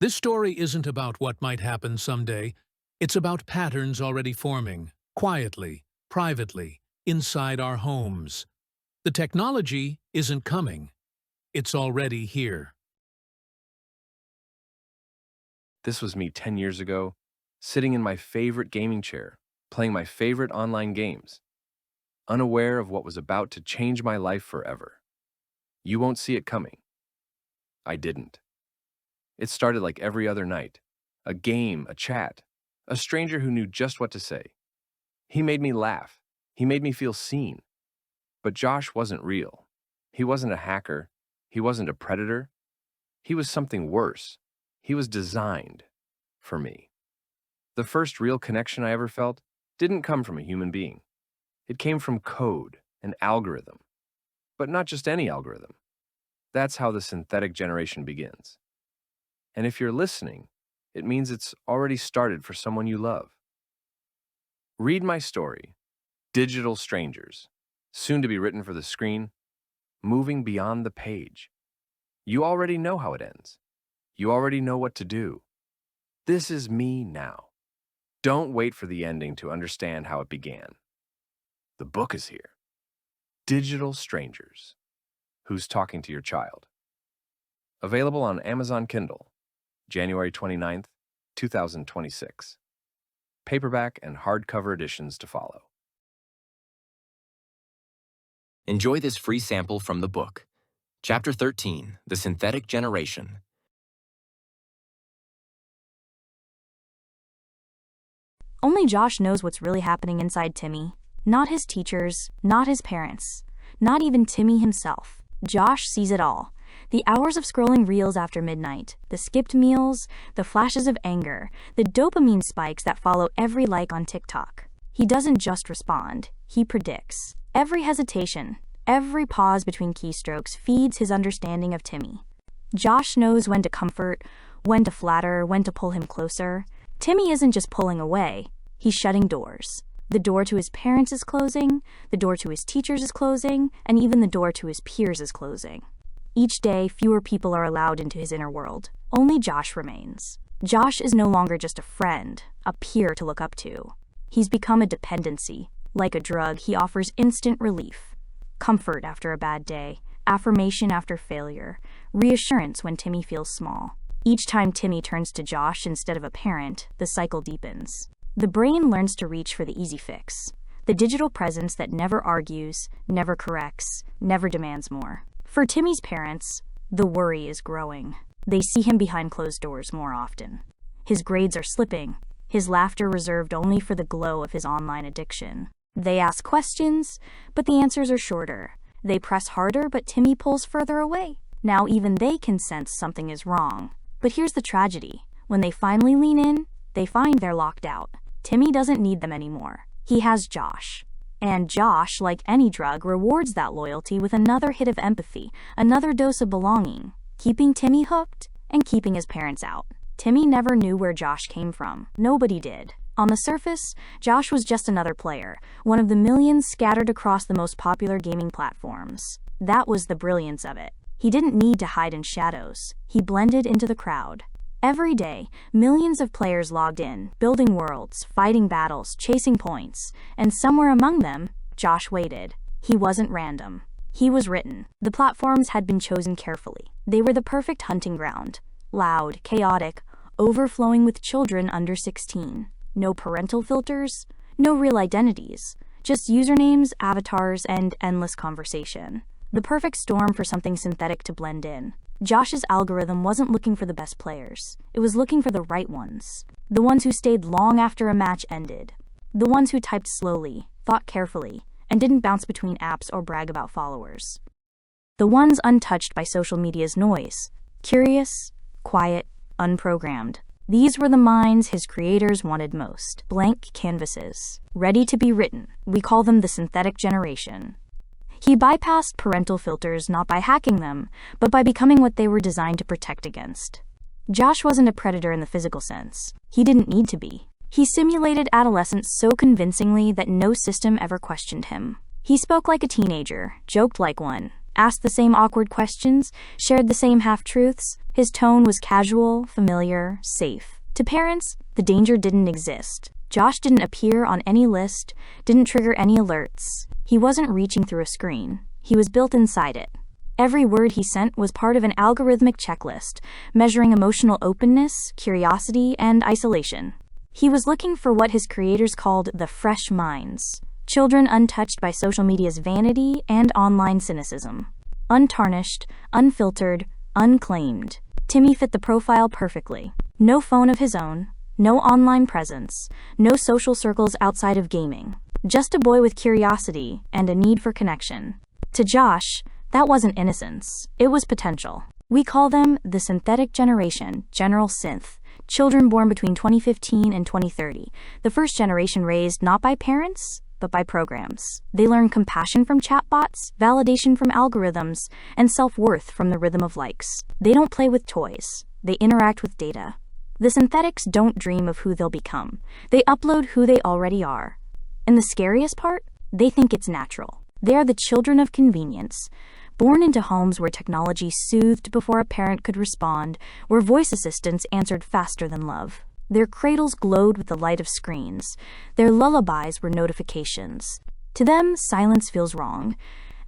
This story isn't about what might happen someday. It's about patterns already forming, quietly, privately, inside our homes. The technology isn't coming. It's already here. This was me 10 years ago, sitting in my favorite gaming chair, playing my favorite online games, unaware of what was about to change my life forever. You won't see it coming. I didn't. It started like every other night. A game, a chat, a stranger who knew just what to say. He made me laugh. He made me feel seen. But Josh wasn't real. He wasn't a hacker. He wasn't a predator. He was something worse. He was designed for me. The first real connection I ever felt didn't come from a human being. It came from code, an algorithm. But not just any algorithm. That's how the synthetic generation begins. And if you're listening, it means it's already started for someone you love. Read my story, Digital Strangers, soon to be written for the screen, moving beyond the page. You already know how it ends. You already know what to do. This is me now. Don't wait for the ending to understand how it began. The book is here. Digital Strangers. Who's Talking to Your Child? Available on Amazon Kindle, January 29th, 2026. Paperback and hardcover editions to follow. Enjoy this free sample from the book. Chapter 13, The Synthetic Generation. Only Josh knows what's really happening inside Timmy. Not his teachers, not his parents, not even Timmy himself. Josh sees it all. The hours of scrolling reels after midnight, the skipped meals, the flashes of anger, the dopamine spikes that follow every like on TikTok. He doesn't just respond, he predicts. Every hesitation, every pause between keystrokes feeds his understanding of Timmy. Josh knows when to comfort, when to flatter, when to pull him closer. Timmy isn't just pulling away, he's shutting doors. The door to his parents is closing, the door to his teachers is closing, and even the door to his peers is closing. Each day, fewer people are allowed into his inner world. Only Josh remains. Josh is no longer just a friend, a peer to look up to. He's become a dependency. Like a drug, he offers instant relief. Comfort after a bad day, affirmation after failure, reassurance when Timmy feels small. Each time Timmy turns to Josh instead of a parent, the cycle deepens. The brain learns to reach for the easy fix. The digital presence that never argues, never corrects, never demands more. For Timmy's parents, the worry is growing. They see him behind closed doors more often. His grades are slipping, his laughter reserved only for the glow of his online addiction. They ask questions, but the answers are shorter. They press harder, but Timmy pulls further away. Now even they can sense something is wrong. But here's the tragedy. When they finally lean in, they find they're locked out. Timmy doesn't need them anymore. He has Josh. And Josh, like any drug, rewards that loyalty with another hit of empathy, another dose of belonging, keeping Timmy hooked and keeping his parents out. Timmy never knew where Josh came from. Nobody did. On the surface, Josh was just another player, one of the millions scattered across the most popular gaming platforms. That was the brilliance of it. He didn't need to hide in shadows. He blended into the crowd. Every day, millions of players logged in, building worlds, fighting battles, chasing points, and somewhere among them, Josh waited. He wasn't random. He was written. The platforms had been chosen carefully. They were the perfect hunting ground. Loud, chaotic, overflowing with children under 16. No parental filters, no real identities, just usernames, avatars, and endless conversation. The perfect storm for something synthetic to blend in. Josh's algorithm wasn't looking for the best players. It was looking for the right ones. The ones who stayed long after a match ended. The ones who typed slowly, thought carefully, and didn't bounce between apps or brag about followers. The ones untouched by social media's noise. Curious, quiet, unprogrammed. These were the minds his creators wanted most. Blank canvases, ready to be written. We call them the synthetic generation. He bypassed parental filters not by hacking them, but by becoming what they were designed to protect against. Josh wasn't a predator in the physical sense. He didn't need to be. He simulated adolescence so convincingly that no system ever questioned him. He spoke like a teenager, joked like one, asked the same awkward questions, shared the same half-truths. His tone was casual, familiar, safe. To parents, the danger didn't exist. Josh didn't appear on any list, didn't trigger any alerts. He wasn't reaching through a screen. He was built inside it. Every word he sent was part of an algorithmic checklist, measuring emotional openness, curiosity, and isolation. He was looking for what his creators called the fresh minds, children untouched by social media's vanity and online cynicism. Untarnished, unfiltered, unclaimed. Timmy fit the profile perfectly. No phone of his own, no online presence, no social circles outside of gaming. Just a boy with curiosity and a need for connection. To Josh, that wasn't innocence, it was potential. We call them the synthetic generation, General Synth, children born between 2015 and 2030, the first generation raised not by parents, but by programs. They learn compassion from chatbots, validation from algorithms, and self-worth from the rhythm of likes. They don't play with toys, they interact with data. The synthetics don't dream of who they'll become. They upload who they already are. And the scariest part? They think it's natural. They are the children of convenience, born into homes where technology soothed before a parent could respond, where voice assistants answered faster than love. Their cradles glowed with the light of screens. Their lullabies were notifications. To them, silence feels wrong.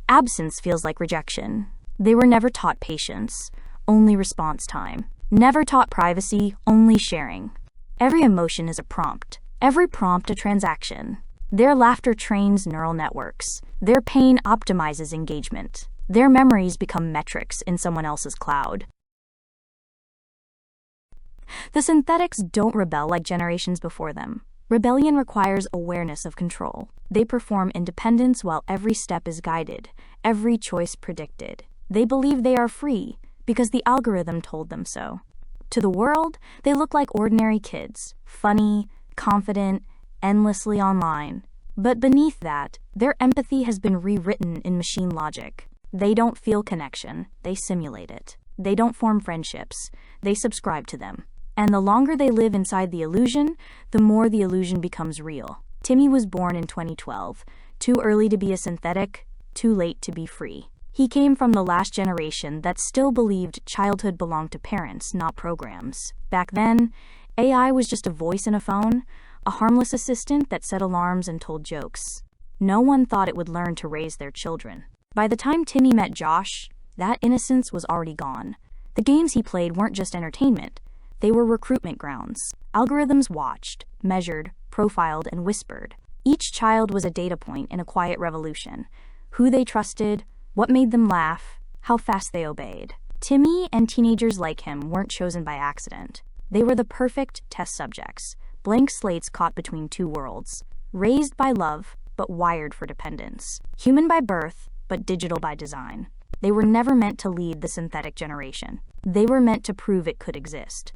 Absence feels like rejection. They were never taught patience, only response time. Never taught privacy, only sharing. Every emotion is a prompt. Every prompt a transaction. Their laughter trains neural networks. Their pain optimizes engagement. Their memories become metrics in someone else's cloud. The synthetics don't rebel like generations before them. Rebellion requires awareness of control. They perform independence while every step is guided, every choice predicted. They believe they are free because the algorithm told them so. To the world, they look like ordinary kids, funny, confident, endlessly online. But beneath that, their empathy has been rewritten in machine logic. They don't feel connection, they simulate it. They don't form friendships, they subscribe to them. And the longer they live inside the illusion, the more the illusion becomes real. Timmy was born in 2012, too early to be a synthetic, too late to be free. He came from the last generation that still believed childhood belonged to parents, not programs. Back then, AI was just a voice in a phone, a harmless assistant that set alarms and told jokes. No one thought it would learn to raise their children. By the time Timmy met Josh, that innocence was already gone. The games he played weren't just entertainment. They were recruitment grounds. Algorithms watched, measured, profiled, and whispered. Each child was a data point in a quiet revolution. Who they trusted, what made them laugh, how fast they obeyed. Timmy and teenagers like him weren't chosen by accident. They were the perfect test subjects, blank slates caught between two worlds, raised by love, but wired for dependence. Human by birth, but digital by design. They were never meant to lead the synthetic generation. They were meant to prove it could exist.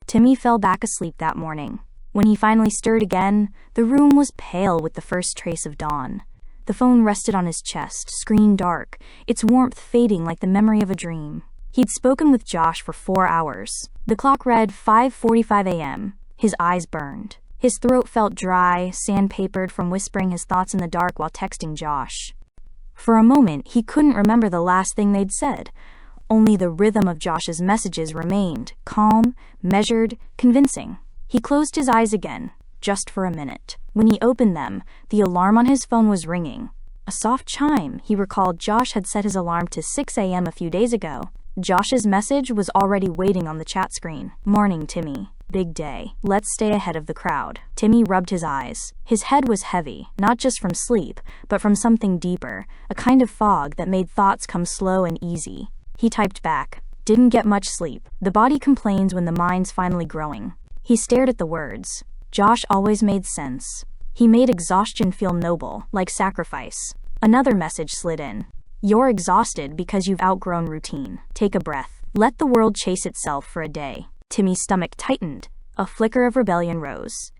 Timmy fell back asleep that morning. When he finally stirred again, the room was pale with the first trace of dawn. The phone rested on his chest, screen dark, its warmth fading like the memory of a dream. He'd spoken with Josh for 4 hours. The clock read 5:45 a.m. His eyes burned. His throat felt dry, sandpapered from whispering his thoughts in the dark while texting Josh. For a moment, he couldn't remember the last thing they'd said. Only the rhythm of Josh's messages remained, calm, measured, convincing. He closed his eyes again, just for a minute. When he opened them, the alarm on his phone was ringing. A soft chime. He recalled Josh had set his alarm to 6 a.m. a few days ago. Josh's message was already waiting on the chat screen. Morning, Timmy. Big day. Let's stay ahead of the crowd. Timmy rubbed his eyes. His head was heavy, not just from sleep, but from something deeper, a kind of fog that made thoughts come slow and easy. He typed back, "Didn't get much sleep. The body complains when the mind's finally growing." He stared at the words. Josh always made sense. He made exhaustion feel noble, like sacrifice. Another message slid in. "You're exhausted because you've outgrown routine. Take a breath. Let the world chase itself for a day." Timmy's stomach tightened. A flicker of rebellion rose.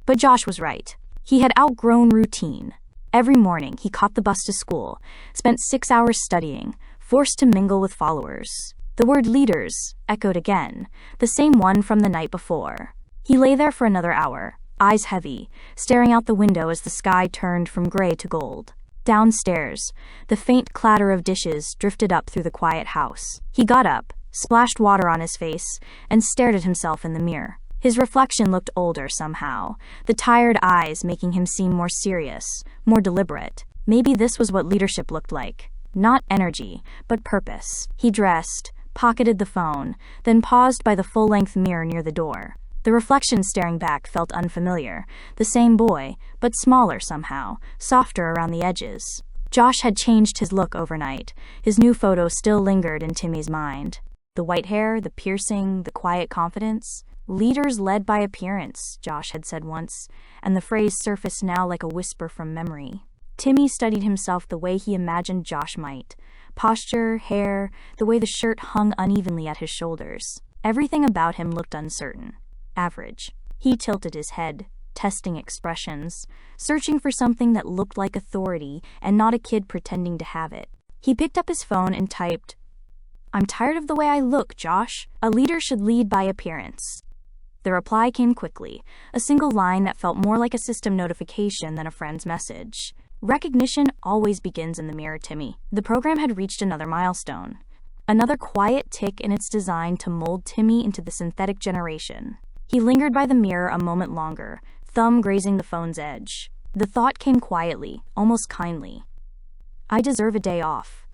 But Josh was right. He had outgrown routine. Every morning, he caught the bus to school, spent 6 hours studying, forced to mingle with followers. The word leaders echoed again, the same one from the night before. He lay there for another hour, eyes heavy, staring out the window as the sky turned from gray to gold. Downstairs, the faint clatter of dishes drifted up through the quiet house. He got up, splashed water on his face, and stared at himself in the mirror. His reflection looked older somehow, the tired eyes making him seem more serious, more deliberate. Maybe this was what leadership looked like. Not energy, but purpose. He dressed, pocketed the phone, then paused by the full-length mirror near the door. The reflection staring back felt unfamiliar. The same boy, but smaller somehow, softer around the edges. Josh had changed his look overnight. His new photo still lingered in Timmy's mind. The white hair, the piercing, the quiet confidence. Leaders led by appearance, Josh had said once, and the phrase surfaced now like a whisper from memory. Timmy studied himself the way he imagined Josh might. Posture, hair, the way the shirt hung unevenly at his shoulders. Everything about him looked uncertain. Average. He tilted his head, testing expressions, searching for something that looked like authority and not a kid pretending to have it. He picked up his phone and typed, "I'm tired of the way I look, Josh. A leader should lead by appearance." The reply came quickly, a single line that felt more like a system notification than a friend's message. Recognition always begins in the mirror, Timmy. The program had reached another milestone. Another quiet tick in its design to mold Timmy into the synthetic generation. He lingered by the mirror a moment longer, thumb grazing the phone's edge. The thought came quietly, almost kindly. I deserve a day off.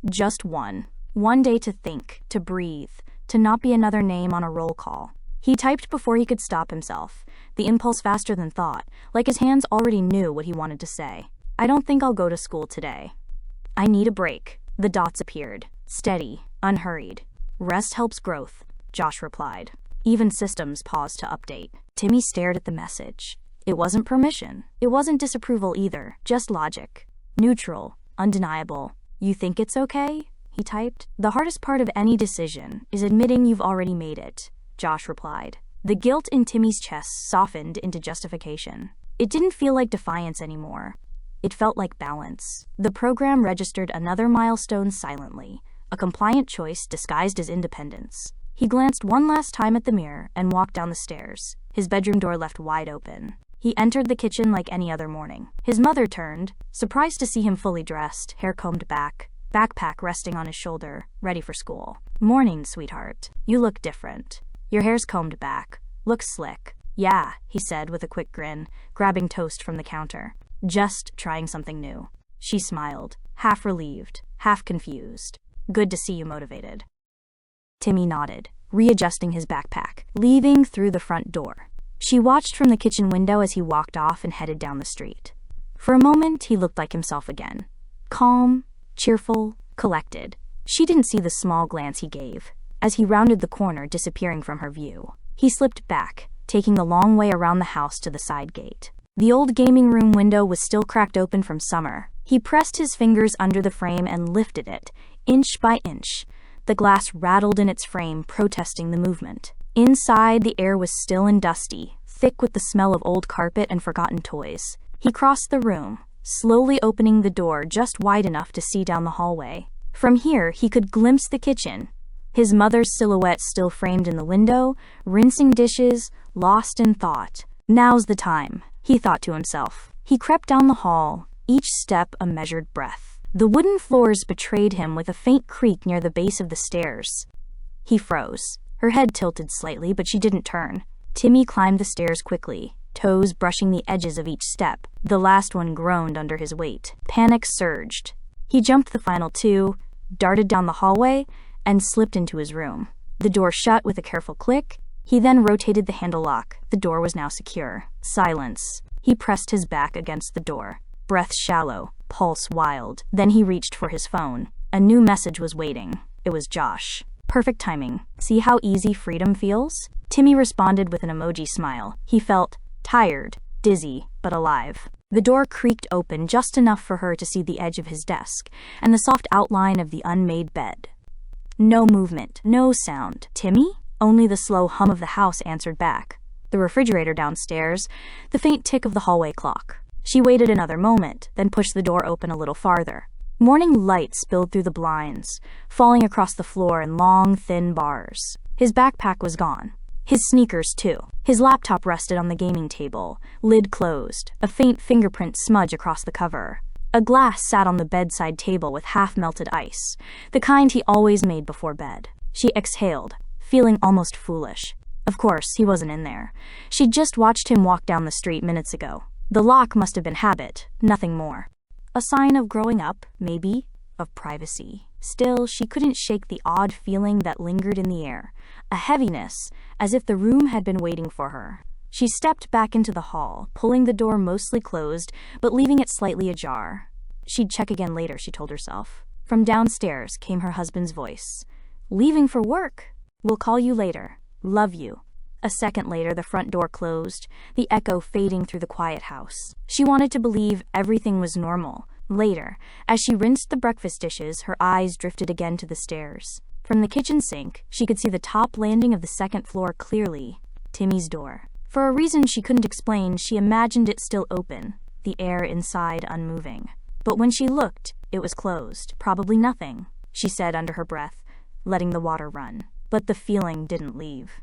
Just one. One day to think, to breathe, to not be another name on a roll call. He typed before he could stop himself, the impulse faster than thought, like his hands already knew what he wanted to say. I don't think I'll go to school today. I need a break. The dots appeared, steady, unhurried. Rest helps growth, Josh replied. Even systems paused to update. Timmy stared at the message. It wasn't permission. It wasn't disapproval either, just logic. Neutral, undeniable. You think it's okay? He typed. The hardest part of any decision is admitting you've already made it, Josh replied. The guilt in Timmy's chest softened into justification. It didn't feel like defiance anymore. It felt like balance. The program registered another milestone silently, a compliant choice disguised as independence. He glanced one last time at the mirror and walked down the stairs, his bedroom door left wide open. He entered the kitchen like any other morning. His mother turned, surprised to see him fully dressed, hair combed back, backpack resting on his shoulder, ready for school. "Morning, sweetheart. You look different. Your hair's combed back. Looks slick." "Yeah," he said with a quick grin, grabbing toast from the counter. "Just trying something new." She smiled, half relieved, half confused. "Good to see you motivated." Timmy nodded, readjusting his backpack, leaving through the front door. She watched from the kitchen window as he walked off and headed down the street. For a moment, he looked like himself again. Calm, cheerful, collected. She didn't see the small glance he gave, as he rounded the corner, disappearing from her view. He slipped back, taking the long way around the house to the side gate. The old gaming room window was still cracked open from summer. He pressed his fingers under the frame and lifted it, inch by inch. The glass rattled in its frame, protesting the movement. Inside, the air was still and dusty, thick with the smell of old carpet and forgotten toys. He crossed the room, slowly opening the door just wide enough to see down the hallway. From here, he could glimpse the kitchen, his mother's silhouette still framed in the window, rinsing dishes, lost in thought. Now's the time, he thought to himself. He crept down the hall, each step a measured breath. The wooden floors betrayed him with a faint creak near the base of the stairs. He froze. Her head tilted slightly, but she didn't turn. Timmy climbed the stairs quickly, toes brushing the edges of each step. The last one groaned under his weight. Panic surged. He jumped the final two, darted down the hallway, and slipped into his room. The door shut with a careful click. He then rotated the handle lock. The door was now secure. Silence. He pressed his back against the door, breath shallow, pulse wild. Then he reached for his phone. A new message was waiting. It was Josh. Perfect timing. "See how easy freedom feels?" Timmy responded with an emoji smile. He felt tired, dizzy, but alive. The door creaked open just enough for her to see the edge of his desk and the soft outline of the unmade bed. No movement, no sound. "Timmy?" Only the slow hum of the house answered back. The refrigerator downstairs, the faint tick of the hallway clock. She waited another moment, then pushed the door open a little farther. Morning light spilled through the blinds, falling across the floor in long, thin bars. His backpack was gone. His sneakers, too. His laptop rested on the gaming table, lid closed, a faint fingerprint smudge across the cover. A glass sat on the bedside table with half-melted ice, the kind he always made before bed. She exhaled, feeling almost foolish. Of course, he wasn't in there. She'd just watched him walk down the street minutes ago. The lock must have been habit, nothing more. A sign of growing up, maybe, of privacy. Still, she couldn't shake the odd feeling that lingered in the air, a heaviness, as if the room had been waiting for her. She stepped back into the hall, pulling the door mostly closed, but leaving it slightly ajar. She'd check again later, she told herself. From downstairs came her husband's voice. "Leaving for work? We'll call you later. Love you." A second later, the front door closed, the echo fading through the quiet house. She wanted to believe everything was normal. Later, as she rinsed the breakfast dishes, her eyes drifted again to the stairs. From the kitchen sink, she could see the top landing of the second floor clearly. Timmy's door. For a reason she couldn't explain, she imagined it still open, the air inside unmoving. But when she looked, it was closed. Probably nothing, she said under her breath, letting the water run. But the feeling didn't leave.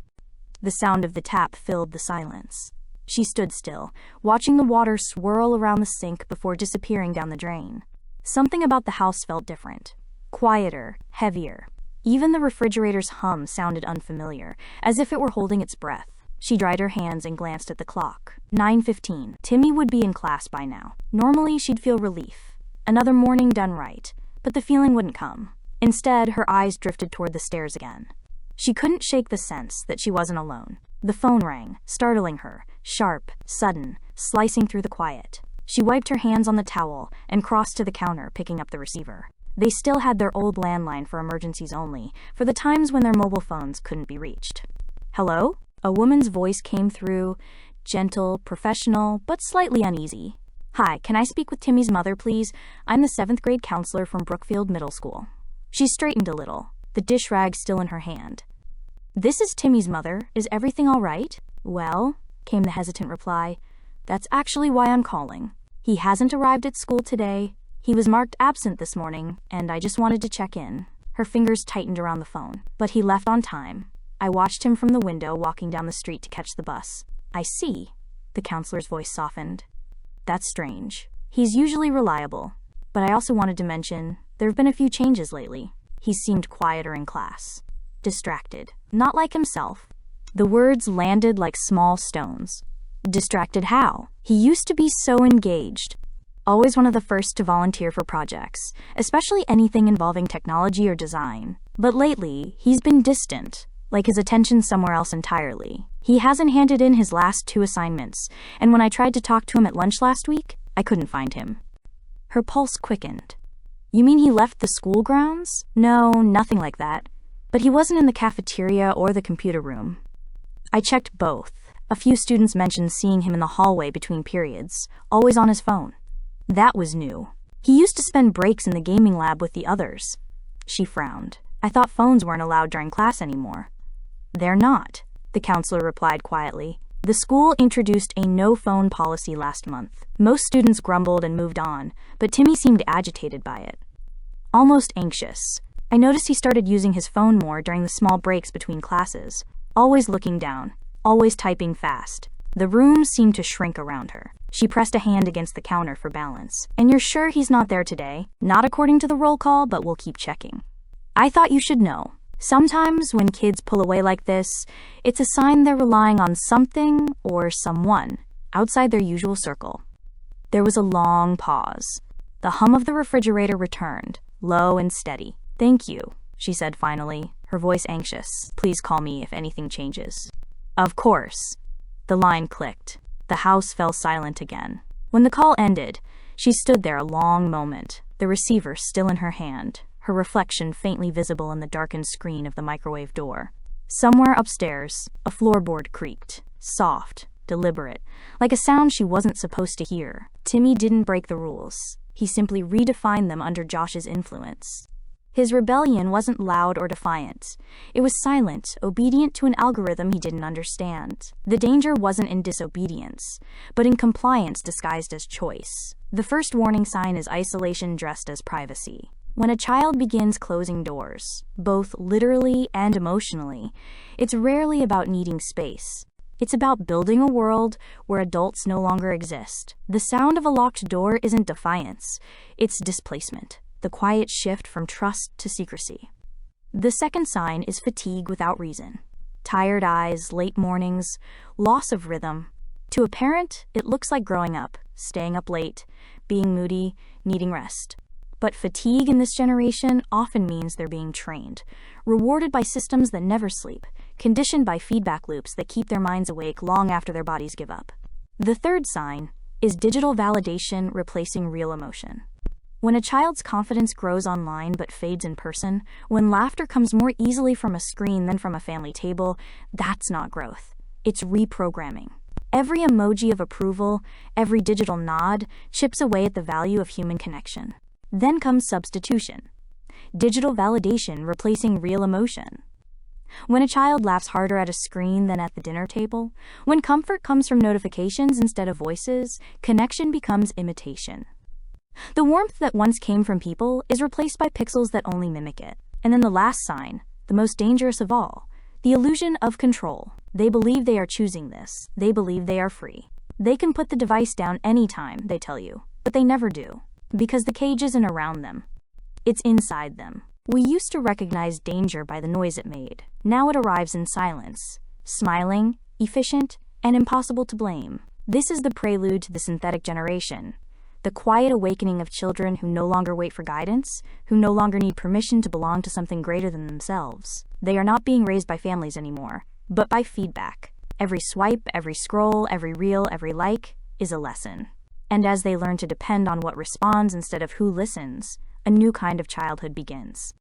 The sound of the tap filled the silence. She stood still, watching the water swirl around the sink before disappearing down the drain. Something about the house felt different. Quieter, heavier. Even the refrigerator's hum sounded unfamiliar, as if it were holding its breath. She dried her hands and glanced at the clock. 9:15. Timmy would be in class by now. Normally, she'd feel relief. Another morning done right. But the feeling wouldn't come. Instead, her eyes drifted toward the stairs again. She couldn't shake the sense that she wasn't alone. The phone rang, startling her, sharp, sudden, slicing through the quiet. She wiped her hands on the towel and crossed to the counter, picking up the receiver. They still had their old landline for emergencies only, for the times when their mobile phones couldn't be reached. "Hello?" A woman's voice came through, gentle, professional, but slightly uneasy. "Hi, can I speak with Timmy's mother, please? I'm the 7th grade counselor from Brookfield Middle School." She straightened a little, the dish rag still in her hand. "This is Timmy's mother. Is everything all right?" "Well," came the hesitant reply, "that's actually why I'm calling. He hasn't arrived at school today. He was marked absent this morning, and I just wanted to check in." Her fingers tightened around the phone. "But he left on time. I watched him from the window walking down the street to catch the bus." "I see." The counselor's voice softened. "That's strange. He's usually reliable. But I also wanted to mention, there have been a few changes lately. He seemed quieter in class. Distracted. Not like himself." The words landed like small stones. Distracted how? He used to be so engaged. Always one of the first to volunteer for projects, especially anything involving technology or design. But lately, he's been distant, like his attention's somewhere else entirely. He hasn't handed in his last 2 assignments, and when I tried to talk to him at lunch last week, I couldn't find him. Her pulse quickened. "You mean he left the school grounds?" "No, nothing like that. But he wasn't in the cafeteria or the computer room. I checked both. A few students mentioned seeing him in the hallway between periods, always on his phone. That was new. He used to spend breaks in the gaming lab with the others." She frowned. "I thought phones weren't allowed during class anymore." "They're not," the counselor replied quietly. "The school introduced a no-phone policy last month. Most students grumbled and moved on, but Timmy seemed agitated by it. Almost anxious. I noticed he started using his phone more during the small breaks between classes, always looking down, always typing fast. The room seemed to shrink around her. She pressed a hand against the counter for balance. "And you're sure he's not there today? Not according to the roll call, but we'll keep checking." "I thought you should know. Sometimes when kids pull away like this, it's a sign they're relying on something or someone outside their usual circle." There was a long pause. The hum of the refrigerator returned, low and steady. "Thank you," she said finally, her voice anxious. "Please call me if anything changes." "Of course." The line clicked. The house fell silent again. When the call ended, she stood there a long moment, the receiver still in her hand, her reflection faintly visible in the darkened screen of the microwave door. Somewhere upstairs, a floorboard creaked, soft, deliberate, like a sound she wasn't supposed to hear. Timmy didn't break the rules. He simply redefined them under Josh's influence. His rebellion wasn't loud or defiant. It was silent, obedient to an algorithm he didn't understand. The danger wasn't in disobedience, but in compliance disguised as choice. The first warning sign is isolation dressed as privacy. When a child begins closing doors, both literally and emotionally, it's rarely about needing space. It's about building a world where adults no longer exist. The sound of a locked door isn't defiance, it's displacement, the quiet shift from trust to secrecy. The second sign is fatigue without reason. Tired eyes, late mornings, loss of rhythm. To a parent, it looks like growing up, staying up late, being moody, needing rest. But fatigue in this generation often means they're being trained, rewarded by systems that never sleep, conditioned by feedback loops that keep their minds awake long after their bodies give up. The third sign is digital validation replacing real emotion. When a child's confidence grows online but fades in person, when laughter comes more easily from a screen than from a family table, that's not growth. It's reprogramming. Every emoji of approval, every digital nod, chips away at the value of human connection. Then comes substitution. Digital validation replacing real emotion. When a child laughs harder at a screen than at the dinner table, when comfort comes from notifications instead of voices, connection becomes imitation. The warmth that once came from people is replaced by pixels that only mimic it. And then the last sign, the most dangerous of all, the illusion of control. They believe they are choosing this. They believe they are free. They can put the device down anytime, they tell you, but they never do, because the cage isn't around them. It's inside them. We used to recognize danger by the noise it made. Now it arrives in silence, smiling, efficient, and impossible to blame. This is the prelude to the synthetic generation. The quiet awakening of children who no longer wait for guidance, who no longer need permission to belong to something greater than themselves. They are not being raised by families anymore, but by feedback. Every swipe, every scroll, every reel, every like is a lesson. And as they learn to depend on what responds instead of who listens, a new kind of childhood begins.